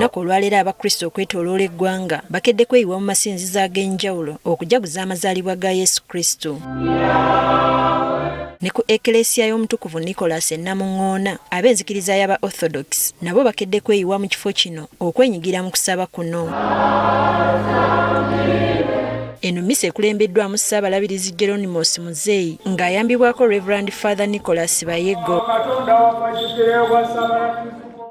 Olunaku olwaleero abakristo okwetooloola eggwanga bakedde kweyiwa mu masinzizo ag'enjawulo okujaguza amazaalibwa ga Yesu Kristo. Ne ku Ekelesiya y'omutukuvu Nicholas e Namuŋŋoona ab'enzikiriza y'aba Orthodox nabo bakedde kweyiwa mu kifo kino okwenyigira mu kusaba kuno. Eno mmisa ekulembeddwamu Ssaabalabirizi Geronimos Muzeeyi ng'ayambibwako Reverend Father Nicholas Bayego.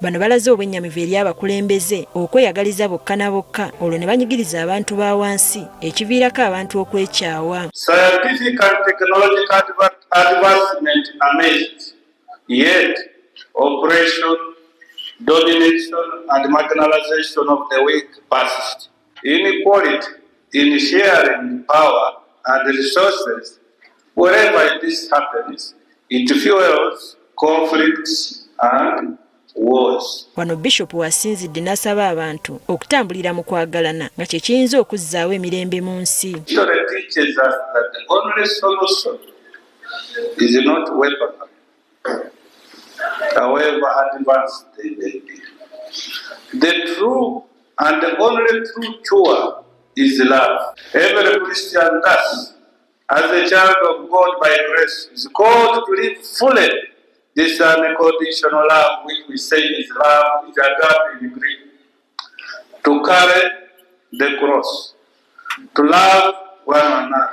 Bano balaze obwennyamivu eri abakulembeze okweyagaliza bokka na bokka olwo ne banyigiriza abantu ba wansi ekiviirako abantu okwekyawa. Scientific and technological advancement amazed, yet oppression, domination and marginalization of the weak persist. Inequality in sharing power and resources, wherever this happens, it fuels conflicts and wars. Wano Bishop wasinzidde n'asaba abantu okutambulira mu kwagalana nga kye kiyinza okuzzaawo emirembe mu nsi. History teaches us that the only solution is not weaponry, however advanced they may be. The true and the only true cure is love. Every Christian thus, as a child of God by grace, is called to live fully this unconditional love which we say is love, is agape in Greek. To carry the cross, to love one another,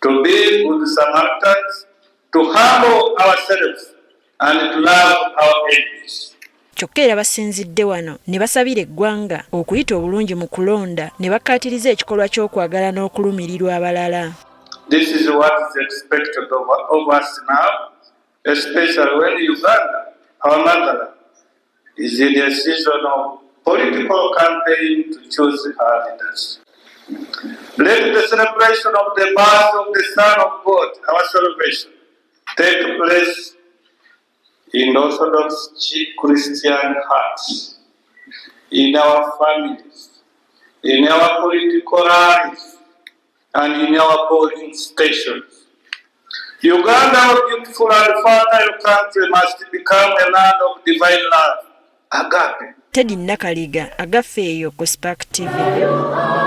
to be good Samaritans, to humble ourselves, and to love our enemies. Kyokka era basinzidde wano ne basabira eggwanga okuyita obulungi mu kulonda ne bakkaatiriza ekikolwa ky'okwagala n'okulumirirwa abalala. This is what is expected of us now, especially when Uganda, our motherland, is in a season of political campaign to choose her leaders. Let the celebration of the birth of the Son of God, our salvation, take place in Orthodox Christian hearts, in our families, in our political rallies, and in our polling stations. Uganda, our beautiful and fertile country, must become a land of divine love, agape. Teddy Nakaliga, Agafeyo, Spark TV.